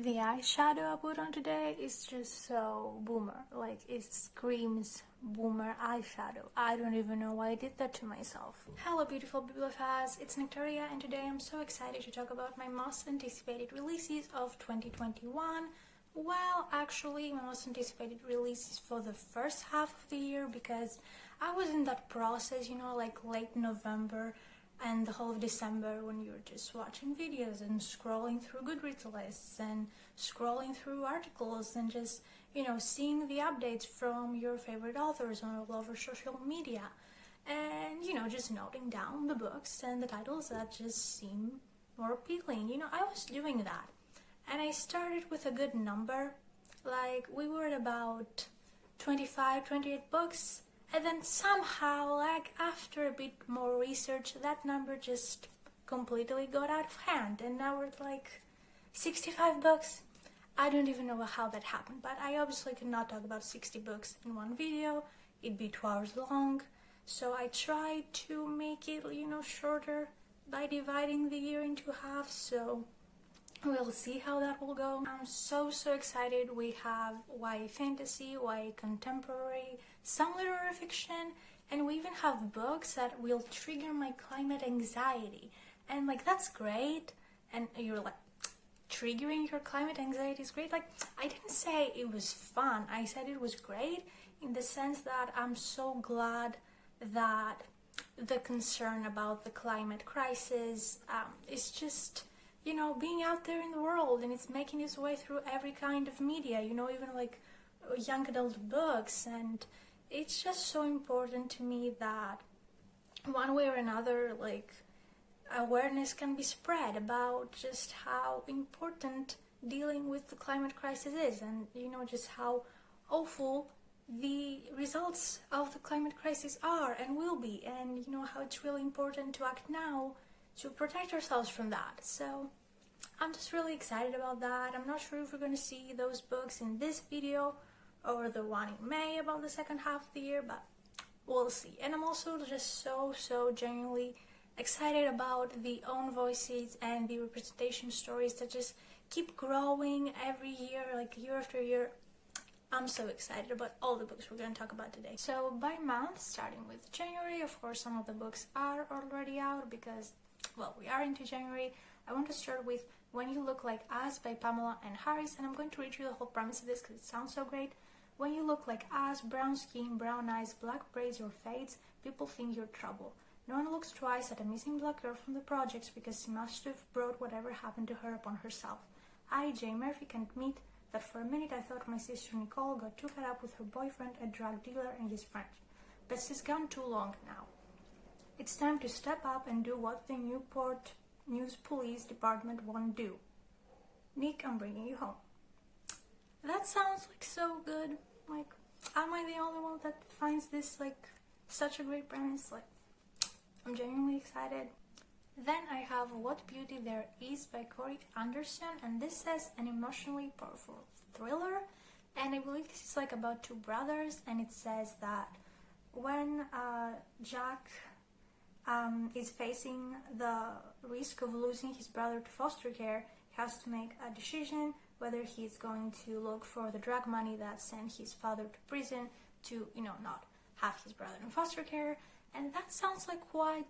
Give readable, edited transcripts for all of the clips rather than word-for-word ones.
The eyeshadow I put on today is just so boomer, like it screams boomer eyeshadow. I don't even know why I did that to myself. Hello beautiful bibliophiles, it's Nektaria and today I'm so excited to talk about my most anticipated releases of 2021. Well, actually my most anticipated releases for the first half of the year because I was in that process, like late November and the whole of December when you're just watching videos and scrolling through Goodreads lists and scrolling through articles and just, seeing the updates from your favorite authors on all over social media and, just noting down the books and the titles that just seem more appealing. I was doing that and I started with a good number. Like we were at about 25, 28 books. And then somehow, like after a bit more research, that number just completely got out of hand. And now we're at like 65 books. I don't even know how that happened, but I obviously could not talk about 60 books in one video. It'd be 2 hours long. So I tried to make it, shorter by dividing the year into half. So we'll see how that will go. I'm so excited. We have YA fantasy, YA contemporary, some literary fiction, and we even have books that will trigger my climate anxiety. And like that's great. And you're like, triggering your climate anxiety is great. Like I didn't say it was fun. I said it was great in the sense that I'm so glad that the concern about the climate crisis is just being out there in the world, and it's making its way through every kind of media, even like young adult books. And it's just so important to me that one way or another, like awareness can be spread about just how important dealing with the climate crisis is, and just how awful the results of the climate crisis are and will be, and how it's really important to act now to protect ourselves from that. So I'm just really excited about that. I'm not sure if we're going to see those books in this video or the one in May about the second half of the year, but we'll see. And I'm also just so genuinely excited about the own voices and the representation stories that just keep growing every year, like year after year. I'm so excited about all the books we're going to talk about today. So by month, starting with January, of course some of the books are already out because, well, we are into January. I want to start with When You Look Like Us by Pamela and Harris, and I'm going to read you the whole premise of this because it sounds so great. When you look like us, brown skin, brown eyes, black braids or fades, people think you're trouble. No one looks twice at a missing black girl from the projects because she must have brought whatever happened to her upon herself. I, Jay Murphy, can admit that for a minute I thought my sister Nicole got too caught up with her boyfriend, a drug dealer, and his friends. But she's gone too long now. It's time to step up and do what the Newport News Police Department won't do. Nick, I'm bringing you home. That sounds like so good. Like, am I the only one that finds this like such a great premise? Like, I'm genuinely excited. Then I have What Beauty There Is by Corey Anderson, and this says an emotionally powerful thriller, and I believe this is like about two brothers, and it says that when Jack is facing the risk of losing his brother to foster care, he has to make a decision whether he's going to look for the drug money that sent his father to prison to, not have his brother in foster care. And that sounds like quite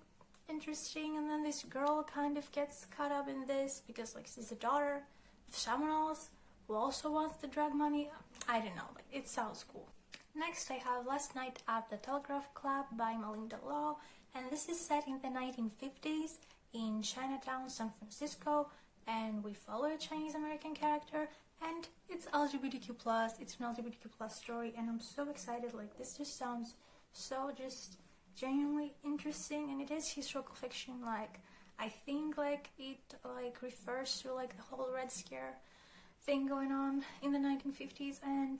interesting. And then this girl kind of gets caught up in this because like she's the daughter of someone else who also wants the drug money. I don't know, like it sounds cool. Next I have Last Night at the Telegraph Club by Melinda Law, and this is set in the 1950s in Chinatown, San Francisco, and we follow a Chinese American character, and it's LGBTQ+, it's an LGBTQ+ story, and I'm so excited. Like this just sounds so just genuinely interesting, and it is historical fiction. Like I think like it like refers to like the whole Red Scare thing going on in the 1950s, and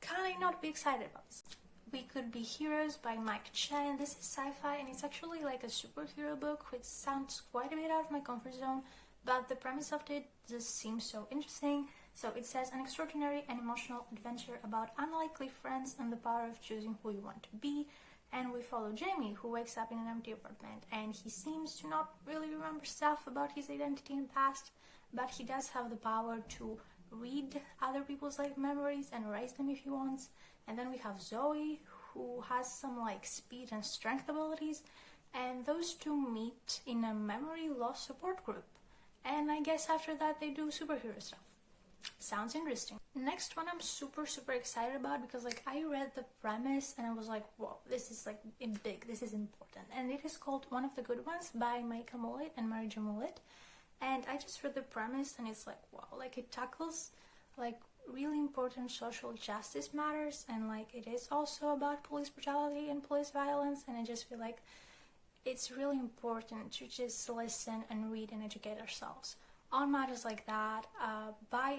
can I not be excited about this? We Could Be Heroes by Mike Chen. This is sci-fi and it's actually like a superhero book, which sounds quite a bit out of my comfort zone, but the premise of it just seems so interesting. So it says an extraordinary and emotional adventure about unlikely friends and the power of choosing who you want to be. And we follow Jamie, who wakes up in an empty apartment, and he seems to not really remember stuff about his identity in the past, but he does have the power to read other people's like memories and erase them if he wants. And then we have Zoe, who has some like speed and strength abilities, and those two meet in a memory loss support group. And I guess after that they do superhero stuff. Sounds interesting. Next one I'm super excited about, because like I read the premise and I was like, whoa, this is like big, this is important. And it is called One of the Good Ones by Micah Mullet and Marija Mullet. And I just read the premise and it's like, wow, like it tackles like really important social justice matters, and like it is also about police brutality and police violence. And I just feel like it's really important to just listen and read and educate ourselves on matters like that,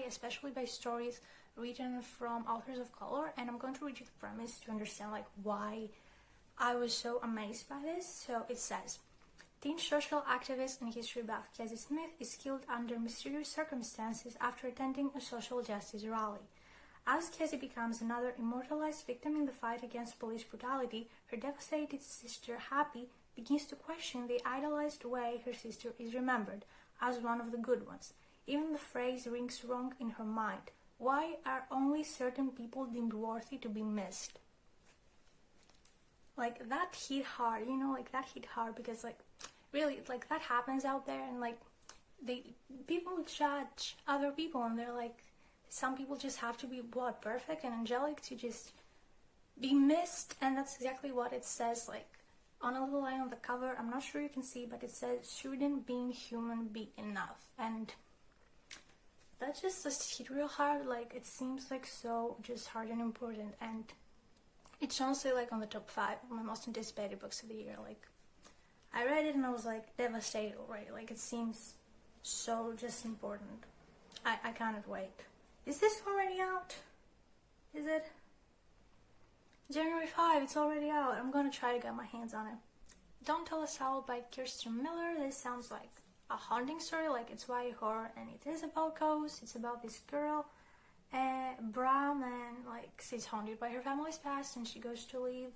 especially by stories written from authors of color. And I'm going to read you the premise to understand like why I was so amazed by this. So it says, teen social activist and history buff Casey Smith is killed under mysterious circumstances after attending a social justice rally. As Casey becomes another immortalized victim in the fight against police brutality, her devastated sister Happy begins to question the idolized way her sister is remembered, as one of the good ones. Even the phrase rings wrong in her mind. Why are only certain people deemed worthy to be missed? Like that hit hard, like that hit hard, because like really like that happens out there, and like people judge other people, and they're like, some people just have to be perfect and angelic to just be missed. And that's exactly what it says, like on a little line on the cover. I'm not sure you can see, but it says, shouldn't being human be enough? And that just hit real hard. Like it seems like so just hard and important, and it's honestly like on the top 5 of my most anticipated books of the year. Like I read it and I was like devastated already. Like it seems so just important. I cannot wait. Is this already out? Is it? January 5, it's already out. I'm gonna try to get my hands on it. Don't Tell Us All by Kirsten Miller. This sounds like a haunting story, like it's YA horror, and it is about ghosts. It's about this girl, Bram, and like she's haunted by her family's past, and she goes to live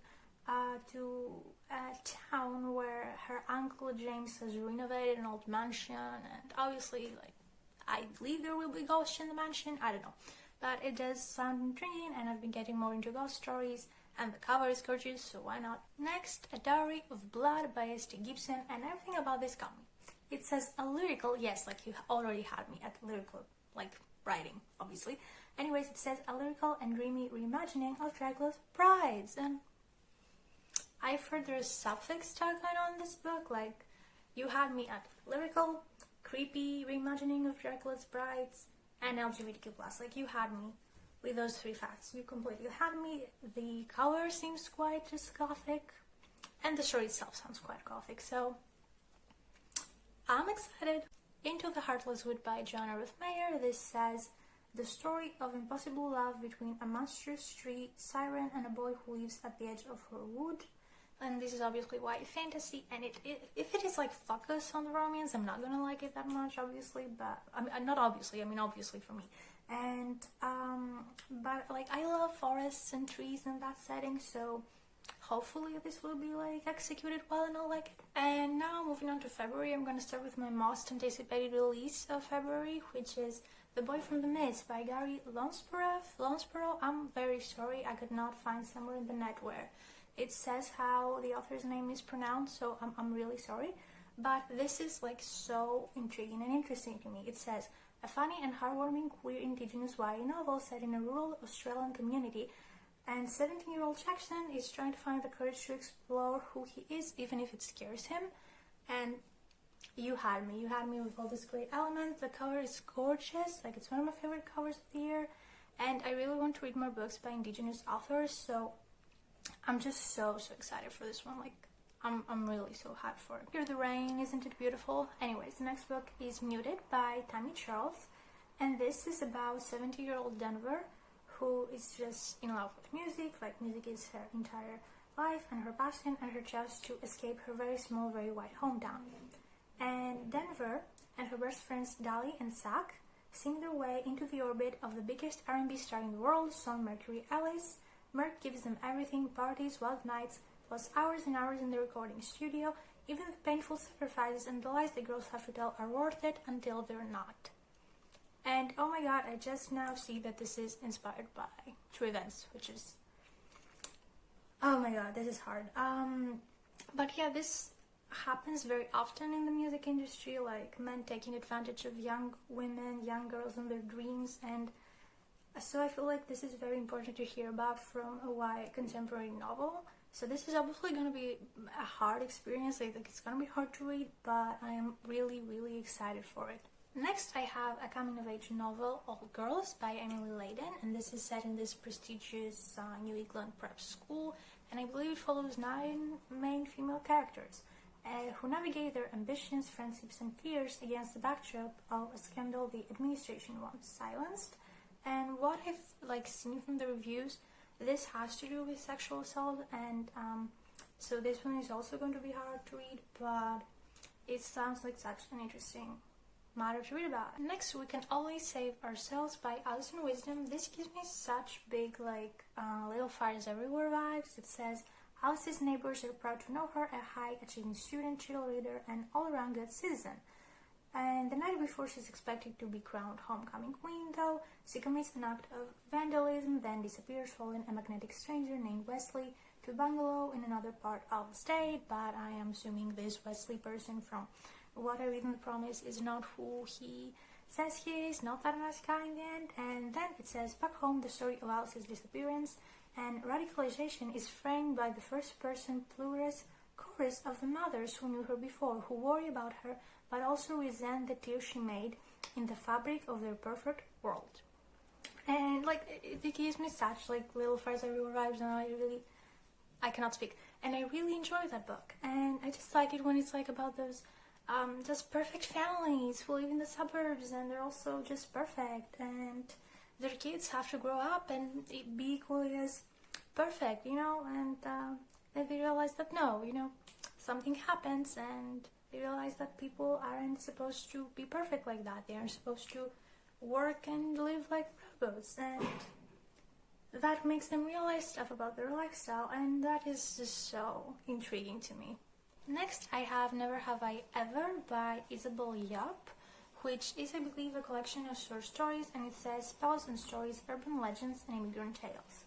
to a town where her uncle James has renovated an old mansion, and obviously like I believe there will be ghosts in the mansion. I don't know, but it does sound intriguing, and I've been getting more into ghost stories, and the cover is gorgeous, so why not? Next, A Diary of Blood by S.T. Gibson, and everything about this got me. It says a lyrical, yes, like you already had me at lyrical, like writing, obviously. Anyways, it says a lyrical and dreamy reimagining of Dracula's brides, and I've heard there's suffix tagline on this book, like you had me at lyrical, creepy reimagining of Dracula's brides, and LGBTQ+. Like you had me with those 3 facts. You completely had me. The cover seems quite just gothic, and the story itself sounds quite gothic, so I'm excited. Into the Heartless Wood by Joanna Ruth Mayer. This says the story of impossible love between a monstrous tree siren and a boy who lives at the edge of her wood. And this is obviously YA fantasy, and if it is like focus on the romance, I'm not gonna like it that much, obviously, but I mean, not obviously, I mean obviously for me. And but like I love forests and trees in that setting, so hopefully this will be like executed well and I'll like it. And now moving on to February, I'm gonna start with my most anticipated release of February, which is The Boy from the Mist by Gary Lonsborough. I'm very sorry, I could not find somewhere in the net where it says how the author's name is pronounced, so I'm really sorry. But this is like so intriguing and interesting to me. It says, a funny and heartwarming queer indigenous YA novel set in a rural Australian community, and 17-year-old Jackson is trying to find the courage to explore who he is, even if it scares him. And you had me with all these great elements. The cover is gorgeous, like it's one of my favorite covers of the year, and I really want to read more books by indigenous authors, so I'm just so excited for this one. Like I'm really so hyped for it. Hear the Rain, Isn't It Beautiful? Anyways, the next book is Muted by Tammy Charles, and this is about 70-year-old Denver who is just in love with music. Like music is her entire life and her passion and her chance to escape her very small, very white hometown. And Denver and her best friends Dolly and Zach sing their way into the orbit of the biggest R&B star in the world, Son Mercury Ellis. Merc gives them everything: parties, wild nights, plus hours and hours in the recording studio. Even the painful sacrifices and the lies the girls have to tell are worth it until they're not. my god, I just now see that this is inspired by true events, which is, oh my god, this is hard. But yeah, this happens very often in the music industry, like men taking advantage of young women, young girls and their dreams, and so I feel like this is very important to hear about from a YA contemporary novel. So this is obviously going to be a hard experience, like it's going to be hard to read, but I am really, really excited for it. Next, I have a coming-of-age novel, All Girls, by Emily Layden, and this is set in this prestigious New England prep school, and I believe it follows 9 main female characters who navigate their ambitions, friendships, and fears against the backdrop of a scandal the administration wants silenced. And what I've seen from the reviews, this has to do with sexual assault, and so this one is also going to be hard to read, but it sounds like such an interesting matter to read about. Next, We Can Always Save Ourselves by Alison Wisdom. This gives me such big Little Fires Everywhere vibes. It says, Alice's neighbors are proud to know her, a high-achieving student, cheerleader, and all-around good citizen. And the night before she's expected to be crowned homecoming queen, though, she commits an act of vandalism, then disappears following a magnetic stranger named Wesley to a bungalow in another part of the state. But I am assuming this Wesley person, from what I read in the promise, is not who he says he is, not that nice guy in the end. And then it says, back home, the story of Alice's disappearance and radicalization is framed by the first-person pluralist chorus of the mothers who knew her before, who worry about her, but also resent the tears she made in the fabric of their perfect world. And it gives me such Little Fires Everywhere vibes, and I cannot speak. And I really enjoy that book, and I just like it when it's about those just perfect families who live in the suburbs, and they're also just perfect, and their kids have to grow up and be equally as perfect, and then they realize that no, something happens, and they realize that people aren't supposed to be perfect like that. They aren't supposed to work and live like robots, and that makes them realize stuff about their lifestyle, and that is just so intriguing to me. Next, I have Never Have I Ever by Isabel Yupp, which is, I believe, a collection of short stories, and it says spells and stories, urban legends, and immigrant tales.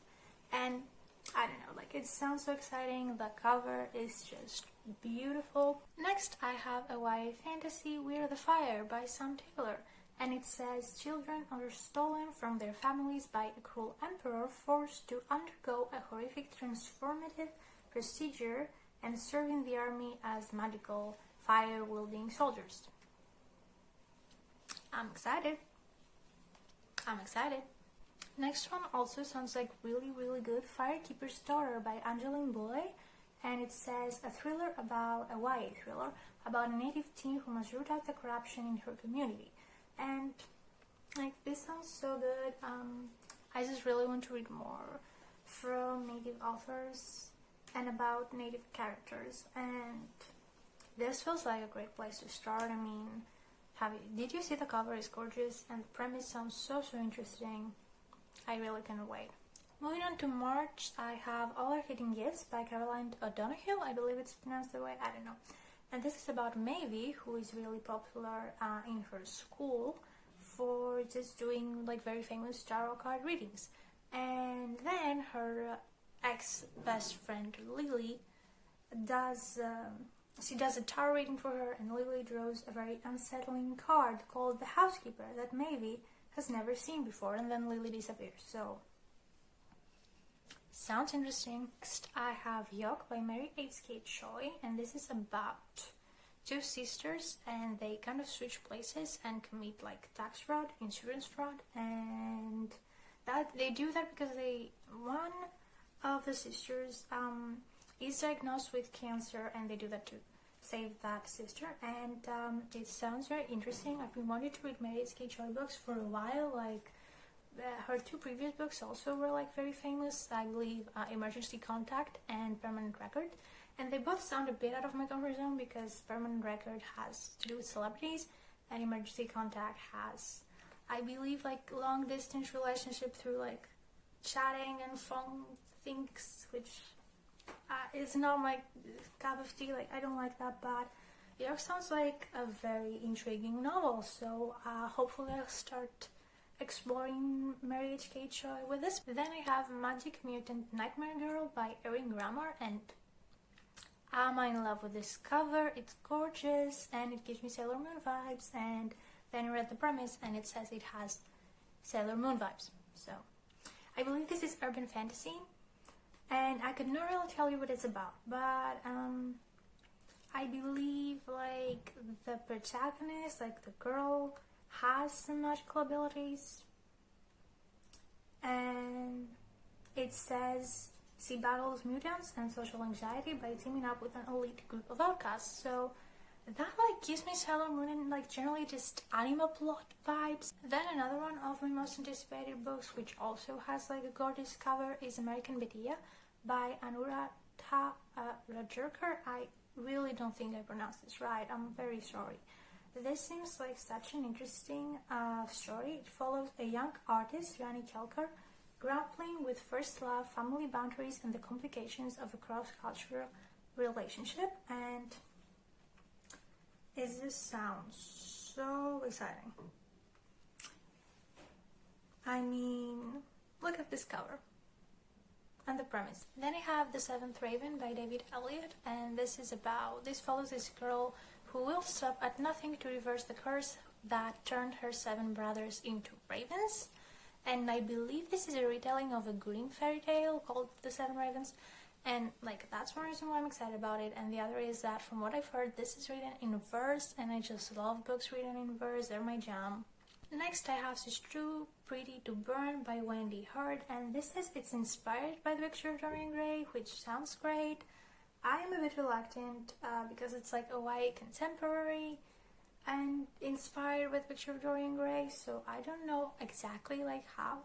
And I don't know, it sounds so exciting. The cover is just beautiful. Next, I have a YA fantasy, We're the Fire by Sam Taylor, and it says children are stolen from their families by a cruel emperor forced to undergo a horrific transformative procedure and serve in the army as magical fire-wielding soldiers. I'm excited. Next one also sounds like really, really good, Firekeeper's Daughter by Angeline Boulay, and it says a YA thriller about a native teen who must root out the corruption in her community. And this sounds so good. I just really want to read more from native authors and about native characters, and this feels like a great place to start. I mean, did you see the cover? Is gorgeous, and the premise sounds so interesting. I really cannot wait. Moving on to March, I have All Our Hidden Gifts by Caroline O'Donoghue. I believe it's pronounced that way, I don't know. And this is about Maeve, who is really popular in her school for just doing like very famous tarot card readings. And then her ex-best friend Lily does a tarot reading for her, and Lily draws a very unsettling card called the Housekeeper that Maeve has never seen before, and then Lily disappears. So sounds interesting. Next, I have Yock by Mary Kate Shelley, and this is about two sisters, and they kind of switch places and commit like tax fraud, insurance fraud, and that they do that because one of the sisters is diagnosed with cancer, and they do that to save that sister. And it sounds very interesting. I've been wanting to read Mary Kate Shelley books for a while. Her two previous books also were like very famous, I believe, Emergency Contact and Permanent Record, and they both sound a bit out of my comfort zone because Permanent Record has to do with celebrities and Emergency Contact has, I believe, like long distance relationship through like chatting and phone things, which is not my cup of tea. Like, I don't like that, but it sounds like a very intriguing novel, so hopefully I'll start exploring Mary H.K. Choi with this. Then I have Magic Mutant Nightmare Girl by Erin Grammar, and I'm in love with this cover. It's gorgeous and it gives me Sailor Moon vibes, and then I read the premise and it says it has Sailor Moon vibes. So I believe this is urban fantasy, and I could not really tell you what it's about, but I believe like the protagonist, like the girl, has some magical abilities, and it says she battles mutants and social anxiety by teaming up with an elite group of outcasts. So that like gives me Sailor Moon and like generally just anime plot vibes. Then another one of my most anticipated books, which also has like a gorgeous cover, is American Vedia by Anuradha Rajarkar. I really don't think I pronounced this right. I'm very sorry. This seems like such an interesting story. It follows a young artist, Rani Kelkar, grappling with first love, family boundaries, and the complications of a cross-cultural relationship. And it just sounds so exciting. I mean, look at this cover and the premise. Then I have The Seventh Raven by David Elliott, and this follows this girl who will stop at nothing to reverse the curse that turned her 7 brothers into ravens. And I believe this is a retelling of a Grimm fairy tale called The Seven Ravens, and like that's one reason why I'm excited about it. And the other is that from what I've heard, this is written in verse, and I just love books written in verse. They're my jam. Next I have She's Too Pretty to Burn by Wendy Hurd, and this says it's inspired by the picture of Dorian Gray, which sounds great. I'm a bit reluctant because it's like a YA contemporary and inspired with picture of Dorian Gray, so I don't know exactly like how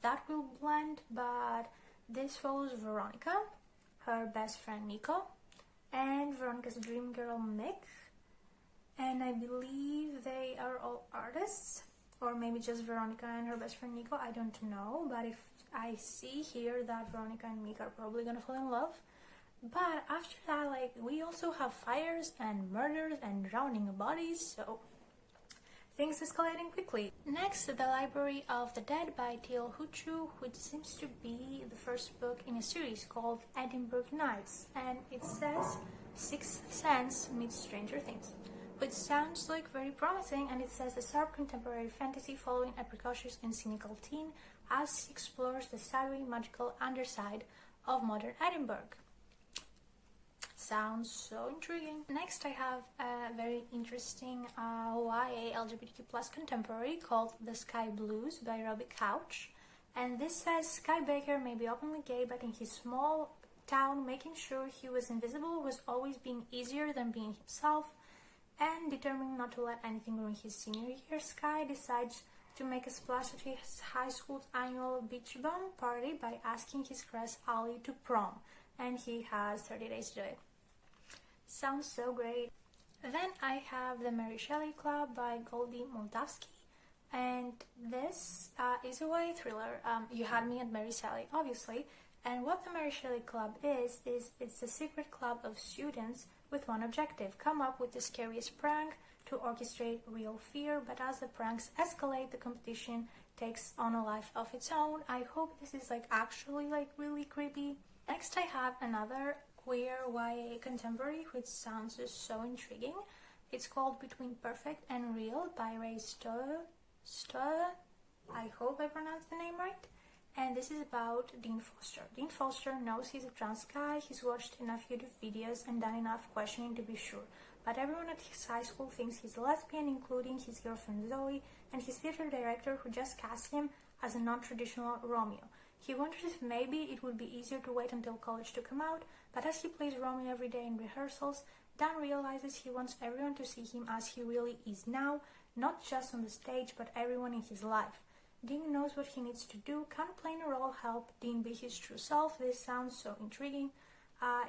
that will blend. But this follows Veronica, her best friend Nico, and Veronica's dream girl Mick, and I believe they are all artists, or maybe just Veronica and her best friend Nico, I don't know. But if I see here that Veronica and Mick are probably gonna fall in love. But after that, like, we also have fires and murders and drowning bodies, so things escalating quickly. Next, The Library of the Dead by Teal Huchu, which seems to be the first book in a series called Edinburgh Nights, and it says Sixth Sense meets Stranger Things, which sounds like very promising. And it says a sharp contemporary fantasy following a precocious and cynical teen as he explores the savvy, magical underside of modern Edinburgh. Sounds so intriguing. Next I have a very interesting YA LGBTQ+ contemporary called The Sky Blues by Robbie Couch, and this says Sky Baker may be openly gay, but in his small town making sure he was invisible was always being easier than being himself, and determined not to let anything ruin his senior year, Sky decides to make a splash at his high school's annual beach bum party by asking his crush Ali to prom, and he has 30 days to do it. Sounds so great. Then I have The Mary Shelley Club by Goldie Moldavsky, and this is a YA thriller. You had me at Mary Shelley, obviously, and what The Mary Shelley Club is it's a secret club of students with one objective: come up with the scariest prank to orchestrate real fear. But as the pranks escalate, the competition takes on a life of its own. I hope this is like actually like really creepy. Next I have another queer YA contemporary which sounds just so intriguing. It's called Between Perfect and Real by Ray Stowe. I hope I pronounced the name right. And this is about Dean Foster. Dean Foster knows he's a trans guy. He's watched enough YouTube videos and done enough questioning to be sure. But everyone at his high school thinks he's a lesbian, including his girlfriend Zoe and his theater director, who just cast him as a non-traditional Romeo. He wonders if maybe it would be easier to wait until college to come out, but as he plays Romeo every day in rehearsals, Dan realizes he wants everyone to see him as he really is now, not just on the stage, but everyone in his life. Dean knows what he needs to do. Can playing a role help Dean be his true self? This sounds so intriguing.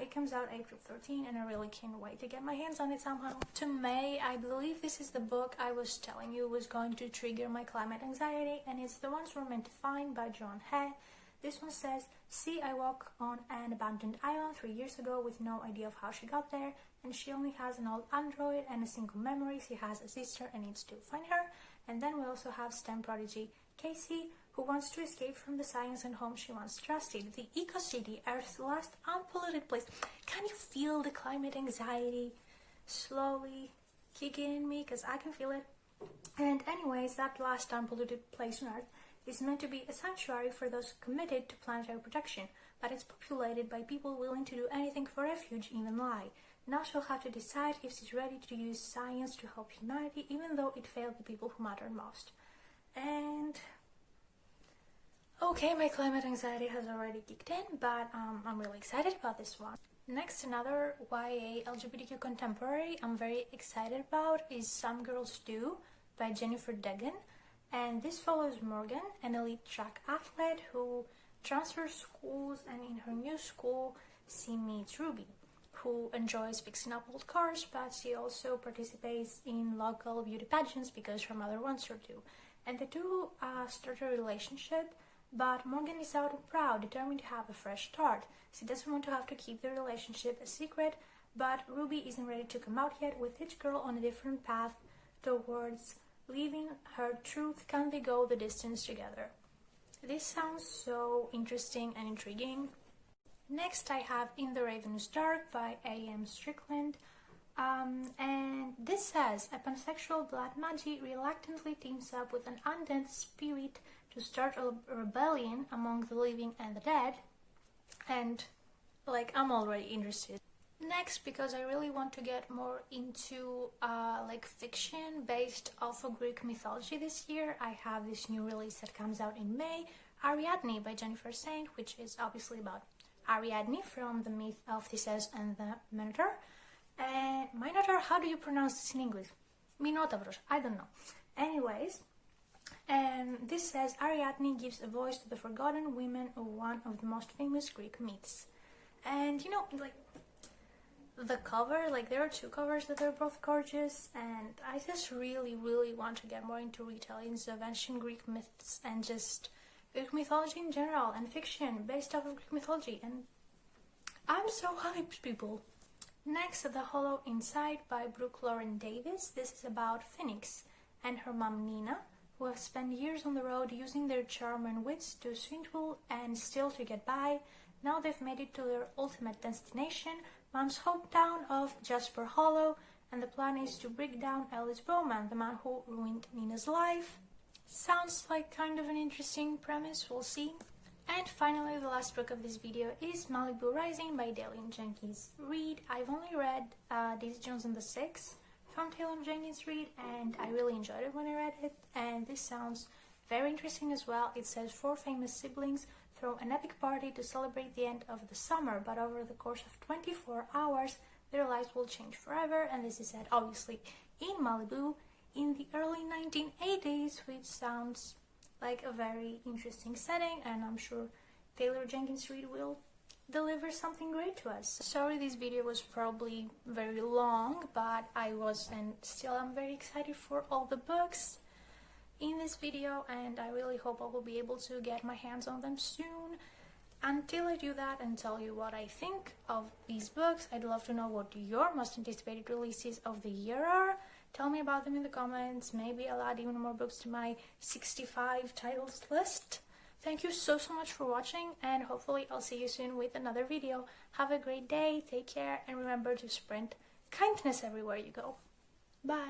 It comes out April 13, and I really can't wait to get my hands on it somehow. To May, I believe this is the book I was telling you was going to trigger my climate anxiety, and it's The Ones We're Meant to Find by John Hay. This one says, see, I walk on an abandoned island 3 years ago with no idea of how she got there, and she only has an old android and a single memory. She has a sister and needs to find her. And then we also have STEM prodigy Casey, who wants to escape from the science and home she once trusted, the eco-city, Earth's last unpolluted place. Can you feel the climate anxiety slowly kicking in me? Because I can feel it. And anyways, that last unpolluted place on Earth is meant to be a sanctuary for those committed to planetary protection, but it's populated by people willing to do anything for refuge, even lie. Now she'll have to decide if she's ready to use science to help humanity, even though it failed the people who matter most. And okay, my climate anxiety has already kicked in, but I'm really excited about this one. Next, another YA LGBTQ contemporary I'm very excited about is Some Girls Do by Jennifer Degan. And this follows Morgan, an elite track athlete who transfers schools, and in her new school she meets Ruby, who enjoys fixing up old cars, but she also participates in local beauty pageants because her mother wants her to. And the two start a relationship, but Morgan is out and proud, determined to have a fresh start. She doesn't want to have to keep the relationship a secret, but Ruby isn't ready to come out yet, with each girl on a different path towards leaving her truth. Can they go the distance together? This sounds so interesting and intriguing. Next, I have In the Ravenous Dark by A.M. Strickland. And this says a pansexual blood magi reluctantly teams up with an undead spirit to start a rebellion among the living and the dead. And like, I'm already interested. Next, because I really want to get more into like fiction based off of Greek mythology this year, I have this new release that comes out in May, Ariadne by Jennifer Saint, which is obviously about Ariadne from the myth of Theseus and the Minotaur. Minotaur, how do you pronounce this in English? Minotavros, I don't know. Anyways, and this says Ariadne gives a voice to the forgotten women of one of the most famous Greek myths. And you know, like, the cover, like, there are two covers that are both gorgeous, and I just really want to get more into retellings of ancient Greek myths and just Greek mythology in general and fiction based off of Greek mythology, and I'm so hyped, people. Next, The Holo Inside by Brooke Lauren Davis. This is about Phoenix and her mom Nina, who have spent years on the road using their charm and wits to swindle and steal to get by. Now they've made it to their ultimate destination, Mom's hometown of Jasper Hollow, and the plan is to break down Ellis Bowman, the man who ruined Nina's life. Sounds like kind of an interesting premise, we'll see. And finally, the last book of this video is Malibu Rising by Taylor Jenkins Reid. I've only read Daisy Jones and the Six from Taylor Jenkins Reid, and I really enjoyed it when I read it, and this sounds very interesting as well. It says 4 famous siblings throw an epic party to celebrate the end of the summer, but over the course of 24 hours their lives will change forever, and this is set obviously in Malibu in the early 1980s, which sounds like a very interesting setting, and I'm sure Taylor Jenkins Reid will deliver something great to us. Sorry this video was probably very long, but I was and still am very excited for all the books in this video, and I really hope I will be able to get my hands on them soon. Until I do that and tell you what I think of these books, I'd love to know what your most anticipated releases of the year are. Tell me about them in the comments. Maybe I'll add even more books to my 65 titles list. Thank you so much for watching, and hopefully I'll see you soon with another video. Have a great day, take care, and remember to spread kindness everywhere you go. Bye!